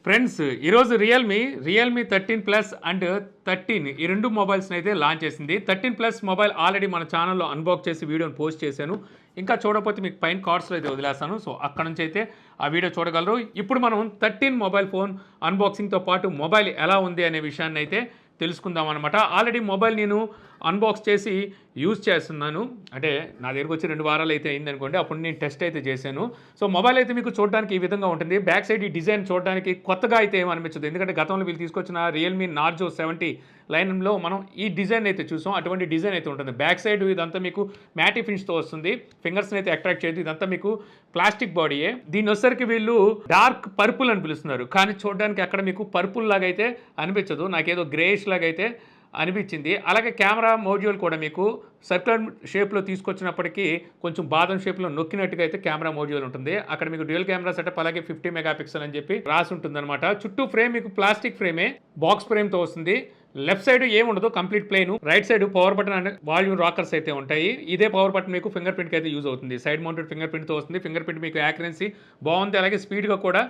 Friends ఈరోజు Realme 13 plus and 13 ఈ రెండు మొబైల్స్ని అయితే లాంచ్ చేసింది. 13 ప్లస్ మొబైల్ ఆల్రెడీ మన ఛానల్లో అన్బాక్స్ చేసి వీడియోని పోస్ట్ చేశాను. ఇంకా చూడకపోతే మీకు పైన కార్డ్స్లో అయితే వదిలేస్తాను. సో అక్కడ నుంచి అయితే ఆ వీడియో చూడగలరు. ఇప్పుడు మనం 13 మొబైల్ ఫోన్ అన్బాక్సింగ్తో పాటు మొబైల్ ఎలా ఉంది అనే విషయాన్ని అయితే తెలుసుకుందాం అనమాట. ఆల్రెడీ మొబైల్ నేను అన్బాక్స్ చేసి యూజ్ చేస్తున్నాను. అంటే నా దగ్గరకు వచ్చి 2 వారాలు అయితే అయింది అనుకోండి. అప్పుడు నేను టెస్ట్ అయితే చేశాను. సో మొబైల్ అయితే మీకు చూడడానికి ఈ విధంగా ఉంటుంది. బ్యాక్ సైడ్ ఈ డిజైన్ చూడడానికి కొత్తగా అయితే ఏమనిపించదు. ఎందుకంటే గతంలో వీళ్ళు తీసుకొచ్చిన రియల్మీ నార్జో 70 లైన్లో మనం ఈ డిజైన్ అయితే చూసాం. అటువంటి డిజైన్ అయితే ఉంటుంది. బ్యాక్ సైడ్ ఇదంతా మీకు మ్యాటీ ఫినిష్తో వస్తుంది. ఫింగర్స్ని అయితే అట్రాక్ట్ చేయదు. ఇదంతా మీకు ప్లాస్టిక్ బాడీయే. దీని వచ్చేసరికి వీళ్ళు డార్క్ పర్పుల్ అని పిలుస్తున్నారు. కానీ చూడడానికి అక్కడ మీకు పర్పుల్ లాగా అయితే అనిపించదు. నాకేదో గ్రేష్ లాగా అయితే అనిపించింది. అలాగే కెమెరా మోడ్యూల్ కూడా మీకు సర్క్యులర్ షేప్లో తీసుకొచ్చినప్పటికీ కొంచెం బాదం షేప్లో నొక్కినట్టుగా అయితే కెమెరా మోడ్యూల్ ఉంటుంది. అక్కడ మీకు డ్యూయల్ కెమెరా సెటప్ అలాగే 50 మెగాపిక్సెల్ అని చెప్పి రాసి ఉంటుందన్నమాట. చుట్టూ ఫ్రేమ్ మీకు ప్లాస్టిక్ ఫ్రేమే, బాక్స్ ఫ్రేమ్తో వస్తుంది. లెఫ్ట్ సైడ్ ఏముండదు, complete plane. Right side power button and volume rockers అయితే ఉంటాయి. ఇదే పవర్ బటన్ మీకు ఫింగర్ ప్రింట్కి అయితే యూజ్ అవుతుంది. సైడ్ మౌంటెడ్ ఫింగర్ ప్రింట్తో వస్తుంది. ఫింగర్ ప్రింట్ మీకు యాక్యురసీ బాగుంది. అలాగే స్పీడ్గా కూడా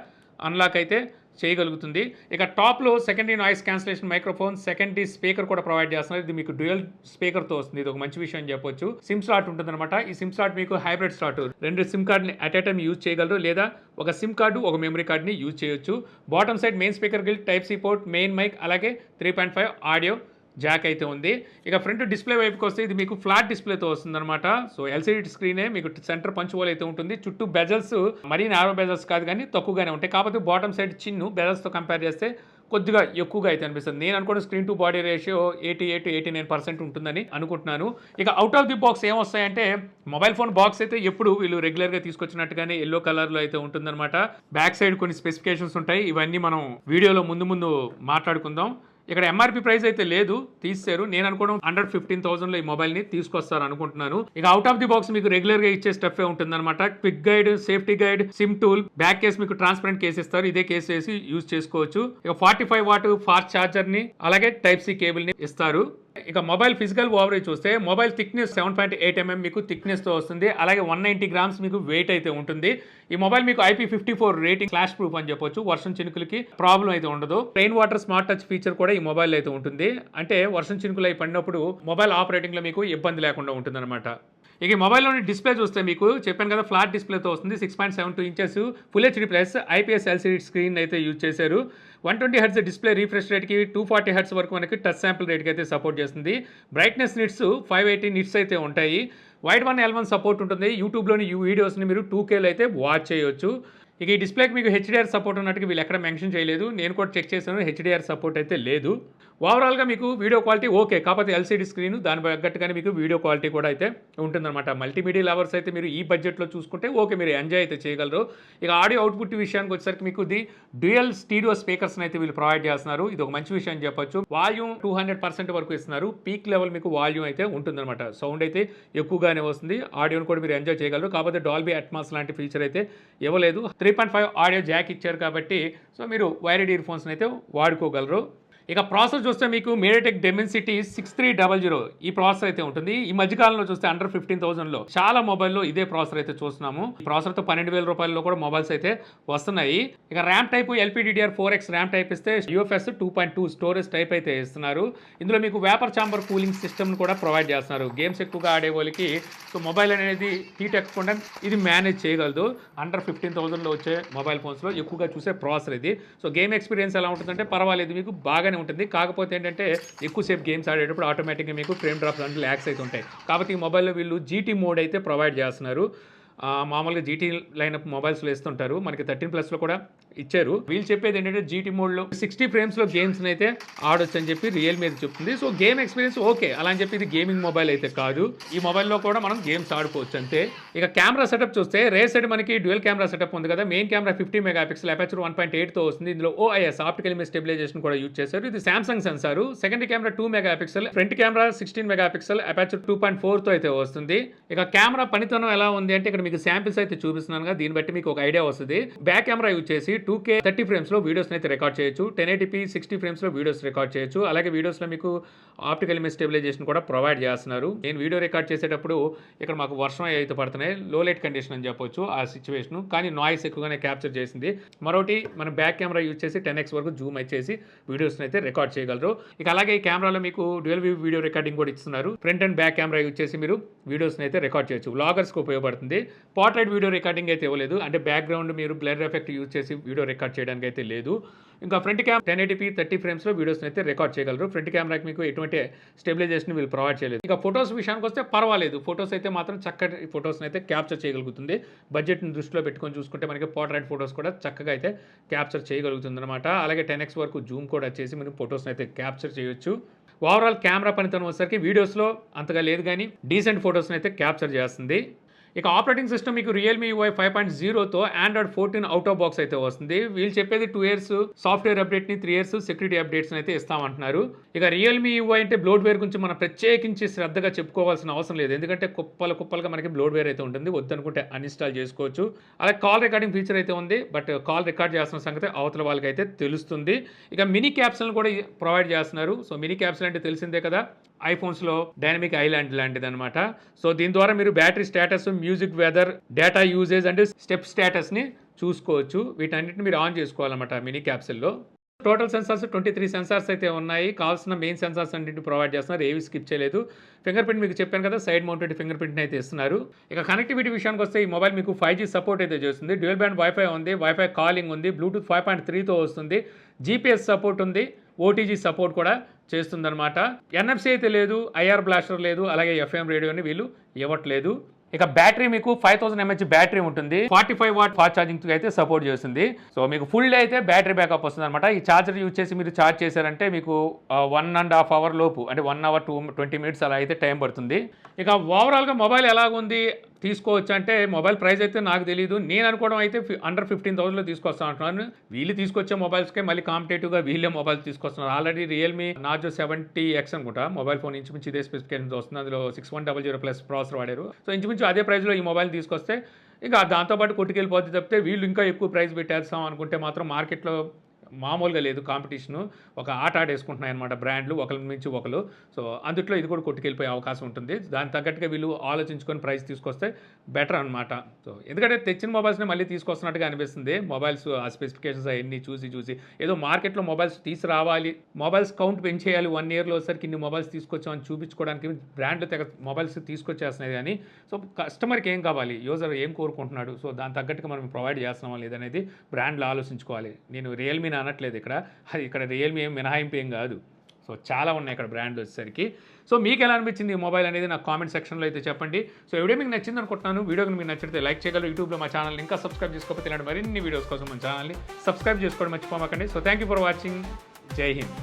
అన్లాక్ అయితే చేయగలుగుతుంది. ఇక టాప్లో secondary noise cancellation microphone, secondary speaker కూడా ప్రొవైడ్ చేస్తున్నారు. ఇది మీకు డ్యూయల్ స్పీకర్తో వస్తుంది. ఇది ఒక మంచి విషయం అని చెప్పొచ్చు. సిమ్ స్లాట్ ఉంటుందన్నమాట. ఈ సిమ్ స్లాట్ మీకు హైబ్రిడ్ స్లాట్. 2 సిమ్ కార్డ్ని అట్ ఏ టైం యూజ్ చేయగలరు, లేదా ఒక సిమ్ కార్డు ఒక మెమరీ కార్డ్ని యూజ్ చేయొచ్చు. Bottom side main speaker grill, type C port, main mic, అలాగే 3.5 ఆడియో జాక్ అయితే ఉంది. ఇక ఫ్రంట్ డిస్ప్లే వైపుకి వస్తే ఇది మీకు ఫ్లాట్ డిస్ప్లేతో వస్తుందన్నమాట. సో ఎల్సీడీ స్క్రీనే, మీకు సెంటర్ పంచ్ హోల్ అయితే ఉంటుంది. చుట్టూ బెజల్స్ మరీ నారో బెజల్స్ కాదు, కానీ తక్కువగానే ఉంటాయి. కాకపోతే బాటమ్ సైడ్ చిన్ను బెజల్స్తో కంపేర్ చేస్తే కొద్దిగా ఎక్కువగా అయితే అనిపిస్తుంది. నేను అనుకున్న స్క్రీన్ టు బాడీ రేషియో 88-89% ఉంటుందని అనుకుంటున్నాను. ఇక అవుట్ ఆఫ్ ది బాక్స్ ఏమొస్తాయంటే, మొబైల్ ఫోన్ బాక్స్ అయితే ఎప్పుడు వీళ్ళు రెగ్యులర్గా తీసుకొచ్చినట్టుగానే ఎల్లో కలర్లో అయితే ఉంటుందన్నమాట. బ్యాక్ సైడ్ కొన్ని స్పెసిఫికేషన్స్ ఉంటాయి. ఇవన్నీ మనం వీడియోలో ముందు మాట్లాడుకుందాం. ఇక్కడ ఎంఆర్పి ప్రైస్ అయితే లేదు, తీసేశారు. నేను అనుకోవడం 115,000లో ఈ మొబైల్ని తీసుకొస్తారు అనుకుంటున్నాను. ఇక అవుట్ ఆఫ్ ది బాక్స్ మీకు రెగ్యులర్గా ఇచ్చే స్టఫ్ ఉంటుందన్నమాట. Quick guide, safety guide, SIM tool, back case మీకు ట్రాన్స్పరెంట్ కేస్ ఇస్తారు. ఇదే కేసు వేసి యూజ్ చేసుకోవచ్చు. ఇక 45 వాట్ ఫాస్ట్ ఛార్జర్ని అలాగే టైప్ సి కేబుల్ని ఇస్తారు. ఇక మొబైల్ ఫిజికల్ ఓవరేజ్ చూస్తే మొబైల్ థిక్నెస్ 7.8 mm మీకు థిక్నెస్తో వస్తుంది. అలాగే 190 గ్రామ్స్ మీకు వెయిట్ అయితే ఉంటుంది. ఈ మొబైల్ మీకు IP54 రేటింగ్, ఫ్లాష్ ప్రూఫ్ అని చెప్పొచ్చు. వర్షం చినుకులకి ప్రాబ్లం అయితే ఉండదు. Rain water smart touch feature కూడా ఈ మొబైల్ అయితే ఉంటుంది. అంటే వర్షం చినుకులు అయి పడినప్పుడు మొబైల్ ఆపరేటింగ్లో మీకు ఇబ్బంది లేకుండా ఉంటుందన్నమాట. ఇక ఈ మొబైల్లోని డిస్ప్లే చూస్తే మీకు చెప్పాను కదా, ఫ్లాట్ డిస్ప్లేతో వస్తుంది. 6.72 inches full HD plus IPS LCD screen అయితే యూజ్ చేశారు. 120 హెర్ట్జ్ డిస్ప్లే రీఫ్రెష్ రేట్కి 240 హెర్ట్జ్ వరకు మనకి టచ్ శాంపుల్ రేట్కి అయితే సపోర్ట్ చేస్తుంది. బ్రైట్నెస్ నిట్స్ 580 నిట్స్ అయితే ఉంటాయి. వైడ్ 1L1 సపోర్ట్ ఉంటుంది. యూట్యూబ్లోని వీడియోస్ని మీరు 2Kలో అయితే వాచ్ చేయొచ్చు. ఇక ఈ డిస్ప్లేకి మీకు HDR సపోర్ట్ ఉన్నట్టుగా వీళ్ళు ఎక్కడ మెన్షన్ చేయలేదు. నేను కూడా చెక్ చేశాను, HDR సపోర్ట్ అయితే లేదు. ఓవరాల్గా మీకు వీడియో క్వాలిటీ ఓకే, కాకపోతే LCD స్క్రీన్ దాని తగ్గట్టుగానే మీకు వీడియో క్వాలిటీ కూడా అయితే ఉంటుందన్నమాట. మల్టీమీడియా లవర్స్ అయితే మీరు ఈ బడ్జెట్లో చూసుకుంటే ఓకే, మీరు ఎంజాయ్ అయితే చేయగలరు. ఇక ఆడియో అవుట్పుట్ విషయానికి వచ్చేసరికి మీకు ఇది డ్యూయల్ స్టీరియో స్పీకర్స్ని అయితే వీళ్ళు ప్రొవైడ్ చేస్తున్నారు. ఇది ఒక మంచి విషయం అని చెప్పొచ్చు. వాల్యూమ్ 200% వరకు ఇస్తున్నారు. పీక్ లెవెల్ మీకు వాల్యూమ్ అయితే ఉంటుందన్నమాట. సౌండ్ అయితే ఎక్కువగానే వస్తుంది. ఆడియోని కూడా మీరు ఎంజాయ్ చేయగలరు. కాకపోతే డాల్బీ అట్మాస్ లాంటి ఫీచర్ అయితే ఇవ్వలేదు. 3.5 ఆడియో జాక్ ఇచ్చారు కాబట్టి సో మీరు వైర్డ్ ఇయర్ ఫోన్స్ని అయితే వాడుకోగలరు. ఇక ప్రాసెసర్ చూస్తే మీకు మీడియాటెక్ డెమెన్సిటీ 6300 ఈ ప్రాసెసర్ అయితే ఉంటుంది. ఈ మధ్యకాలంలో చూస్తే అండర్ 15,000లో చాలా మొబైల్లో ఇదే ప్రాసెసర్ అయితే చూస్తున్నాము. ఈ ప్రాసెసర్తో 12,000 రూపాయల్లో కూడా మొబైల్స్ అయితే వస్తున్నాయి. ఇక RAM type LPDDR4X RAM type ఇస్తే UFS 2.2 స్టోరేజ్ టైప్ అయితే ఇస్తున్నారు. ఇందులో మీకు వేపర్ ఛాంబర్ కూలింగ్ సిస్టమ్ కూడా ప్రొవైడ్ చేస్తున్నారు. గేమ్స్ ఎక్కువగా ఆడే వాళ్ళకి సో మొబైల్ అనేది హీట్ ఎక్కకుండా ఇది మేనేజ్ చేయగలదు. అండర్ 15,000లో వచ్చే మొబైల్ ఫోన్స్లో ఎక్కువగా చూసే ప్రాసెసర్ ఇది. సో గేమ్ ఎక్స్పీరియన్స్ ఎలా ఉంటుందంటే పర్వాలేదు, మీకు బాగానే ఉంటుంది. కాకపోతే ఏంటంటే ఎక్కువసేపు గేమ్స్ ఆడేటప్పుడు ఆటోమేటిక్గా మీకు ఫ్రేమ్ డ్రాప్స్ అంటే ల్యాక్స్ అయితే ఉంటాయి. కాబట్టి ఈ మొబైల్లో వీళ్ళు GT మోడ్ అయితే ప్రొవైడ్ చేస్తున్నారు. మామూలుగా GT లైనప్ మొబైల్స్లో వేస్తుంటారు. మనకి 13 ప్లస్లో కూడా ఇచ్చారు. వీళ్ళు చెప్పేది ఏంటంటే GT మోడ్లో 60 ఫ్రేమ్స్లో గేమ్స్ని అయితే ఆడొచ్చు అని చెప్పి రియల్మీ అయితే చెప్తుంది. సో గేమ్ ఎక్స్పీరియన్స్ ఓకే, అలా అని చెప్పి ఇది గేమింగ్ మొబైల్ అయితే కాదు. ఈ మొబైల్లో కూడా మనం గేమ్స్ ఆడుకోవచ్చు అంతే. ఇక కెమెరా సెటప్ చూస్తే రేర్ సైడ్ మనకి డ్యూయల్ కెమెరా సెటప్ ఉంది కదా. మెయిన్ కెమెరా 50 మెగాపిక్సెల్, అపర్చర్ 1.8తో వస్తుంది. ఇందులో OIS ఆప్టికల్ ఇమేజ్ స్టెబిలైజేషన్ కూడా యూజ్ చేశారు. ఇది Samsung sensor. Secondary camera 2 megapixel, front camera 16 megapixel, aperture 2.4తో అయితే వస్తుంది. ఇక కెమెరా పనితనం ఎలా ఉంది అంటే ఇక్కడ మీకు శాంపిల్స్ అయితే చూపిస్తున్నాను కదా, దీన్ని బట్టి మీకు ఒక ఐడియా వస్తుంది. బ్యాక్ కెమెరా యూజ్ చేసి 2K 30 ఫ్రేమ్స్లో వీడియోస్ని అయితే రికార్డ్ చేయొచ్చు, 1080p 60 ఫ్రేమ్స్లో వీడియోస్ రికార్డ్ చేయొచ్చు. అలాగే వీడియోస్లో మీకు ఆప్టికల్ ఇమేజ్ స్టెబిలైజేషన్ కూడా ప్రొవైడ్ చేస్తున్నారు. నేను వీడియో రికార్డ్ చేసేటప్పుడు ఇక్కడ మాకు వర్షం అయితే పడుతున్నాయి, లో లైట్ కండిషన్ అని చెప్పొచ్చు ఆ సిచ్యువేషన్, కానీ నాయిస్ ఎక్కువగానే క్యాప్చర్ చేసింది. మరొకటి మన బ్యాక్ కెమెరా యూజ్ చేసి 10x వరకు జూమ్ చేసి వీడియోస్ని అయితే రికార్డ్ చేయగలరు. ఇక అలాగే ఈ కెమెరాలో మీకు డ్యూయల్ వ్యూ వీడియో రికార్డింగ్ కూడా ఇస్తున్నారు. Front and back camera use చేసి మీరు వీడియోస్ని అయితే రికార్డ్ చేయొచ్చు. వ్లాగర్స్కి ఉపయోగపడుతుంది. పోర్ట్రైట్ వీడియో రికార్డింగ్ అయితే ఇవ్వలేదు, అంటే బ్యాక్గ్రౌండ్ మీరు బ్లర్ ఎఫెక్ట్ యూజ్ చేసి వీడియో రికార్డ్ చేయడానికి అయితే లేదు. ఇంకా ఫ్రంట్ కెమెరా 1080p 30 ఫ్రేమ్స్లో వీడియోస్ని అయితే రికార్డ్ చేయగలరు. ఫ్రంట్ కెమెరాకి మీకు ఎటువంటి స్టెబిలైజేషన్ వీళ్ళు ప్రొవైడ్ చేయలేదు. ఇక ఫొటోస్ విషయానికి వస్తే పర్వాలేదు, ఫొటోస్ అయితే మాత్రం చక్కటి ఫొటోస్ని అయితే క్యాప్చర్ చేయగలుగుతుంది. బడ్జెట్ని దృష్టిలో పెట్టుకొని చూసుకుంటే మనకి పోర్ట్రైట్ ఫొటోస్ కూడా చక్కగా అయితే క్యాప్చర్ చేయగలుగుతుంది అనమాట. అలాగే 10x వరకు జూమ్ కూడా చేసి మనం ఫొటోస్ని అయితే క్యాప్చర్ చేయొచ్చు. ఓవరాల్ కెమెరా పనితనం వచ్చేసరికి వీడియోస్లో అంతగా లేదు, కానీ డీసెంట్ ఫొటోస్ని అయితే క్యాప్చర్ చేస్తుంది. ఇక ఆపరేటింగ్ సిస్టమ్ మీకు Realme UI 5.0తో Android 14 out of box అయితే వస్తుంది. వీళ్ళు చెప్పేది 2 years సాఫ్ట్వేర్ అప్డేట్ని, 3 years సెక్యూరిటీ అప్డేట్స్ని అయితే ఇస్తామంటున్నారు. ఇక రియల్మీ UI అంటే బ్లోడ్వేర్ గురించి మనం ప్రత్యేకించి శ్రద్ధగా చెప్పుకోవాల్సిన అవసరం లేదు, ఎందుకంటే కుప్పలుగా మనకి బ్లోడ్వేర్ అయితే ఉంటుంది. వద్దనుకుంటే అన్ఇన్స్టాల్ చేసుకోవచ్చు. అలాగే కాల్ రికార్డింగ్ ఫీచర్ అయితే ఉంది, బట్ కాల్ రికార్డ్ చేస్తున్న సంగతి అవతల వాళ్ళకి అయితే తెలుస్తుంది. ఇక మినీ క్యాప్సూల్ని కూడా ప్రొవైడ్ చేస్తున్నారు. సో మినీ క్యాప్సూల్ అంటే తెలిసిందే కదా, ఐఫోన్స్లో డైనమిక్ ఐలాండ్ లాంటిది అనమాట. సో దీని ద్వారా మీరు battery status, music, weather, data usage and step స్టేటస్ని చూసుకోవచ్చు. వీటన్నిటిని మీరు ఆన్ చేసుకోవాలన్నమాట మినీ క్యాప్సూల్లో. టోటల్ సెన్సార్స్ 23 సెన్సార్స్ అయితే ఉన్నాయి. కావాల్సిన మెయిన్ సెన్సార్స్ అన్నింటిని ప్రొవైడ్ చేస్తున్నారు, ఏవి స్కిప్ చేయలేదు. ఫింగర్ ప్రింట్ మీకు చెప్పాను కదా, సైడ్ మౌంటెడ్ ఫింగర్ ప్రింట్ని అయితే ఇస్తున్నారు. ఇక కనెక్టివిటీ విషయానికి వస్తే ఈ మొబైల్ మీకు 5G సపోర్ట్ అయితే చేస్తుంది. డ్యూయల్ బ్యాండ్ వైఫై ఉంది, వైఫై కాలింగ్ ఉంది, బ్లూటూత్ 5.3తో వస్తుంది, GPS సపోర్ట్ ఉంది, OTG సపోర్ట్ కూడా చేస్తుందన్నమాట. NFC అయితే లేదు, IR బ్లాస్టర్ లేదు, అలాగే FM రేడియోని వీళ్ళు ఇవ్వట్లేదు. ఇక బ్యాటరీ మీకు 5000 mAh బ్యాటరీ ఉంటుంది, 45 watt ఫాస్ట్ ఛార్జింగ్ అయితే సపోర్ట్ చేస్తుంది. సో మీకు ఫుల్ డే అయితే బ్యాటరీ బ్యాకప్ వస్తుంది అనమాట. ఈ ఛార్జర్ యూజ్ చేసి మీరు ఛార్జ్ చేశారంటే మీకు 1.5 hour లోపు, అంటే 1 hour 20 minutes అలా అయితే టైం పడుతుంది. ఇక ఓవరాల్గా మొబైల్ ఎలాగుంది, తీసుకోవచ్చు అంటే మొబైల్ ప్రైస్ అయితే నాకు తెలియదు. నేను అనుకోవడం అయితే అండర్ 15,000లో తీసుకొస్తాను అంటున్నాను. వీళ్ళు తీసుకొచ్చే మొబైల్స్కే మళ్ళీ కాంపిటేటివ్గా వీళ్ళే మొబైల్ తీసుకొస్తున్నారు. ఆల్రెడీ రియల్మీ నార్జో 70X అనుకుంటా మొబైల్ ఫోన్ ఇంచుమించు ఇదే స్పెసిఫికేషన్స్ వస్తుంది. అందులో 6100+ ప్రాసెసర్ వాడారు. సో ఇంచుమించు అదే ప్రైస్లో ఈ మొబైల్ తీసుకొస్తే ఇక దాంతోపాటు కొట్టుకెళ్ళిపోతే తప్పితే వీళ్ళు ఇంకా ఎక్కువ ప్రైస్ పెట్టేస్తాం అనుకుంటే మాత్రం మార్కెట్లో మామూలుగా లేదు కాంపిటీషను. ఒక ఆట ఆడేసుకుంటున్నాయి అనమాట బ్రాండ్లు, ఒకరి మించి ఒకరు. సో అందుట్లో ఇది కూడా కొట్టుకెళ్ళిపోయే అవకాశం ఉంటుంది. దాని తగ్గట్టుగా వీళ్ళు ఆలోచించుకొని ప్రైస్ తీసుకొస్తే బెటర్ అనమాట. సో ఎందుకంటే తెచ్చిన మొబైల్స్ని మళ్ళీ తీసుకొస్తున్నట్టుగా అనిపిస్తుంది. మొబైల్స్ ఆ స్పెసిఫికేషన్స్ అవన్నీ చూసి ఏదో మార్కెట్లో మొబైల్స్ తీసుకురావాలి, మొబైల్స్ కౌంట్ పెంచేయాలి, 1 yearలో వచ్చేసరికి ఇన్ని మొబైల్స్ తీసుకొచ్చామని చూపించుకోవడానికి బ్రాండ్లు తెగ మొబైల్స్ తీసుకొచ్చేస్తున్నాయి. కానీ సో కస్టమర్కి ఏం కావాలి, యూజర్ ఏం కోరుకుంటున్నాడు, సో దాని తగ్గట్టుగా మనం ప్రొవైడ్ చేస్తున్నామా లేదనేది బ్రాండ్లు ఆలోచించుకోవాలి. నేను రియల్మీని అనట్లేదు ఇక్కడ రియల్మీ ఏం మినహాయింపు ఏం కాదు. సో చాలా ఉన్నాయి ఇక్కడ బ్రాండ్లు వచ్చేసరికి. సో మీకు ఎలా అనిపించింది ఈ మొబైల్ అనేది నాకు కామెంట్ సెక్షన్లో అయితే చెప్పండి. సో వీడియో మీకు నచ్చింది అనుకుంటున్నాను. వీడియోకి మీకు నచ్చితే లైక్ చేయగలరు. యూట్యూబ్లో మా ఛానల్ ఇంకా సబ్స్క్రైబ్ చేసుకోకపోతే ఇలాంటి మరిన్ని వీడియోస్ కోసం మన ఛానల్ని సబ్స్క్రైబ్ చేసుకోవడం మర్చిపోమాకండి. So thank you for watching. జై హింద్.